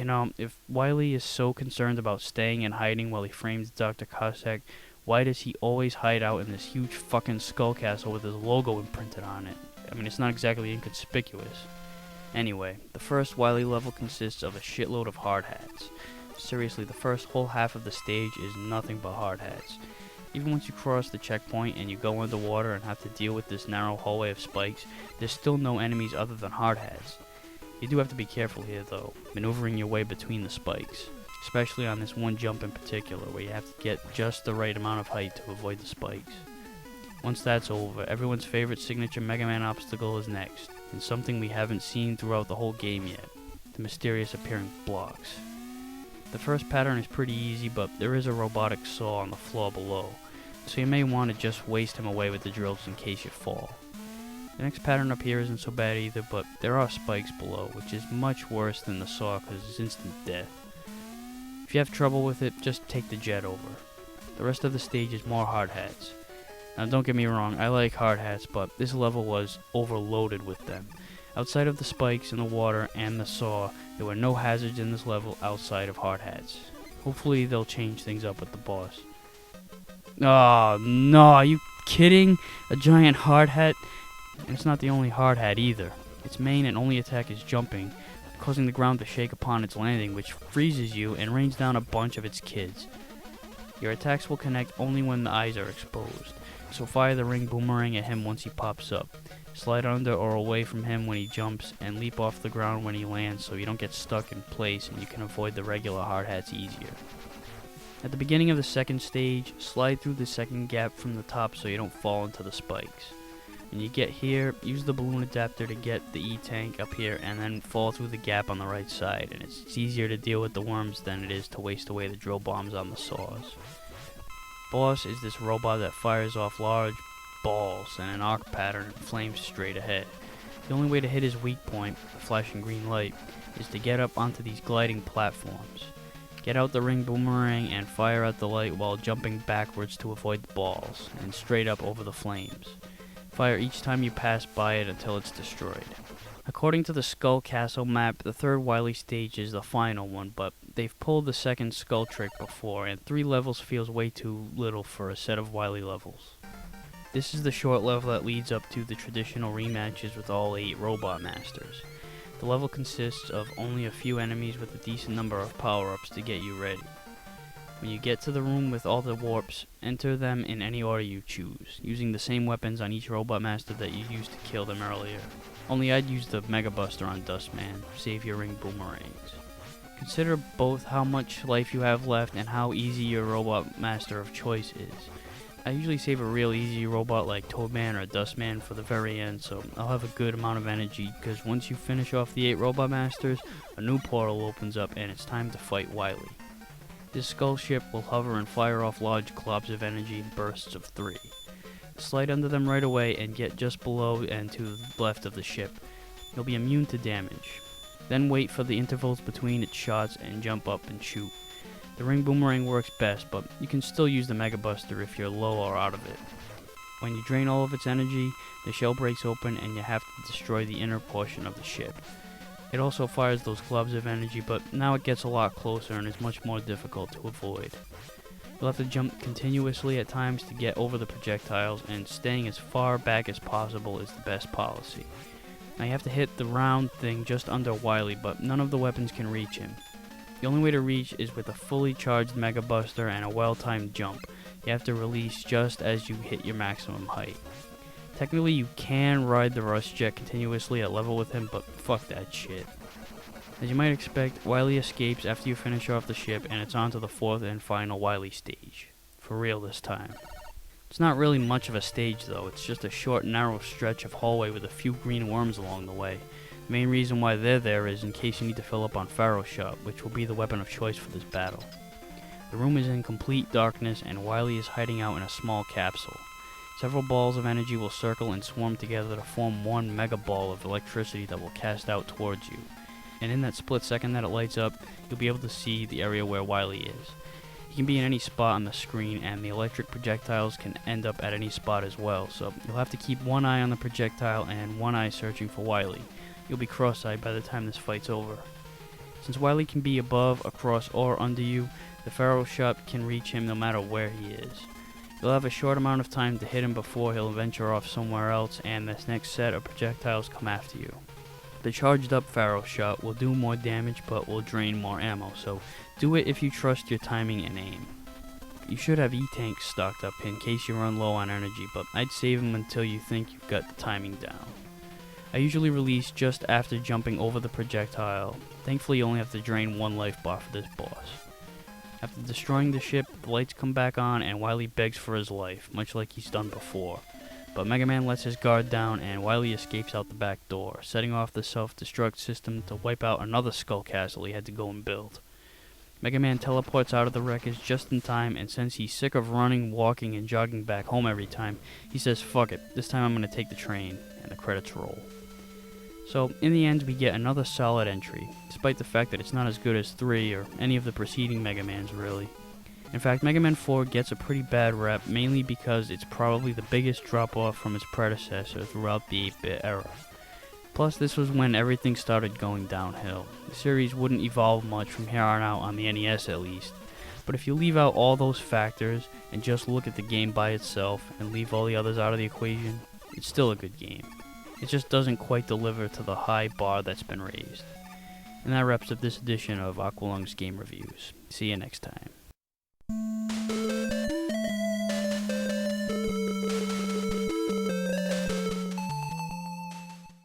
know, if Wily is so concerned about staying and hiding while he frames Dr. Cossack, why does he always hide out in this huge fucking skull castle with his logo imprinted on it? I mean, it's not exactly inconspicuous. Anyway, the first Wily level consists of a shitload of hard hats. Seriously, the first whole half of the stage is nothing but hard hats. Even once you cross the checkpoint and you go underwater and have to deal with this narrow hallway of spikes, there's still no enemies other than hard hats. You do have to be careful here though, maneuvering your way between the spikes, especially on this one jump in particular where you have to get just the right amount of height to avoid the spikes. Once that's over, everyone's favorite signature Mega Man obstacle is next, and something we haven't seen throughout the whole game yet, the mysterious appearing blocks. The first pattern is pretty easy, but there is a robotic saw on the floor below, so you may want to just waste him away with the drills in case you fall. The next pattern up here isn't so bad either, but there are spikes below, which is much worse than the saw because it's instant death. If you have trouble with it, just take the jet over. The rest of the stage is more hard hats. Now don't get me wrong, I like hard hats, but this level was overloaded with them. Outside of the spikes in the water and the saw, there were no hazards in this level outside of hard hats. Hopefully they'll change things up with the boss. Oh no, are you kidding? A giant hard hat? And it's not the only hard hat either. Its main and only attack is jumping, causing the ground to shake upon its landing, which freezes you and rains down a bunch of its kids. Your attacks will connect only when the eyes are exposed, so fire the ring boomerang at him once he pops up. Slide under or away from him when he jumps, and leap off the ground when he lands so you don't get stuck in place and you can avoid the regular hard hats easier. At the beginning of the second stage, slide through the second gap from the top so you don't fall into the spikes. When you get here, use the balloon adapter to get the E-tank up here and then fall through the gap on the right side, and it's easier to deal with the worms than it is to waste away the drill bombs on the saws. Boss is this robot that fires off large balls in an arc pattern and flames straight ahead. The only way to hit his weak point, the flashing green light, is to get up onto these gliding platforms. Get out the ring boomerang and fire at the light while jumping backwards to avoid the balls, and straight up over the flames. Fire each time you pass by it until it's destroyed. According to the Skull Castle map, the third Wily Stage is the final one, but they've pulled the second skull trick before, and 3 levels feels way too little for a set of Wily levels. This is the short level that leads up to the traditional rematches with all 8 Robot Masters. The level consists of only a few enemies with a decent number of power-ups to get you ready. When you get to the room with all the warps, enter them in any order you choose, using the same weapons on each Robot Master that you used to kill them earlier. Only I'd use the Mega Buster on Dustman, save your ring boomerangs. Consider both how much life you have left and how easy your Robot Master of choice is. I usually save a real easy robot like Toadman or Dustman for the very end, so I'll have a good amount of energy, because once you finish off the 8 Robot Masters, a new portal opens up and it's time to fight Wily. This skull ship will hover and fire off large globs of energy in bursts of 3. Slide under them right away and get just below and to the left of the ship. You'll be immune to damage. Then wait for the intervals between its shots and jump up and shoot. The ring boomerang works best, but you can still use the Mega Buster if you're low or out of it. When you drain all of its energy, the shell breaks open and you have to destroy the inner portion of the ship. It also fires those globs of energy, but now it gets a lot closer and is much more difficult to avoid. You'll have to jump continuously at times to get over the projectiles, and staying as far back as possible is the best policy. Now you have to hit the round thing just under Wily, but none of the weapons can reach him. The only way to reach is with a fully charged Mega Buster and a well-timed jump. You have to release just as you hit your maximum height. Technically you can ride the Rush Jet continuously at level with him, but fuck that shit. As you might expect, Wily escapes after you finish off the ship, and it's on to the 4th and final Wily Stage. For real this time. It's not really much of a stage though, it's just a short narrow stretch of hallway with a few green worms along the way. The main reason why they're there is in case you need to fill up on Pharaoh Shot, which will be the weapon of choice for this battle. The room is in complete darkness, and Wily is hiding out in a small capsule. Several balls of energy will circle and swarm together to form one mega ball of electricity that will cast out towards you. And in that split second that it lights up, you'll be able to see the area where Wily is. He can be in any spot on the screen, and the electric projectiles can end up at any spot as well, so you'll have to keep one eye on the projectile and one eye searching for Wily. You'll be cross-eyed by the time this fight's over. Since Wily can be above, across, or under you, the Pharaoh Shot can reach him no matter where he is. You'll have a short amount of time to hit him before he'll venture off somewhere else and this next set of projectiles come after you. The charged up Pharaoh Shot will do more damage but will drain more ammo, so do it if you trust your timing and aim. You should have E-tanks stocked up in case you run low on energy, but I'd save them until you think you've got the timing down. I usually release just after jumping over the projectile. Thankfully you only have to drain 1 life bar for this boss. After destroying the ship, the lights come back on and Wily begs for his life, much like he's done before. But Mega Man lets his guard down and Wily escapes out the back door, setting off the self-destruct system to wipe out another skull castle he had to go and build. Mega Man teleports out of the wreckage just in time, and since he's sick of running, walking, and jogging back home every time, he says fuck it, this time I'm gonna take the train, and the credits roll. So, in the end, we get another solid entry, despite the fact that it's not as good as 3 or any of the preceding Mega Mans really. In fact, Mega Man 4 gets a pretty bad rep, mainly because it's probably the biggest drop-off from its predecessor throughout the 8-bit era. Plus, this was when everything started going downhill. The series wouldn't evolve much from here on out on the NES at least. But if you leave out all those factors and just look at the game by itself and leave all the others out of the equation, it's still a good game. It just doesn't quite deliver to the high bar that's been raised. And that wraps up this edition of Aqualung's Game Reviews. See you next time.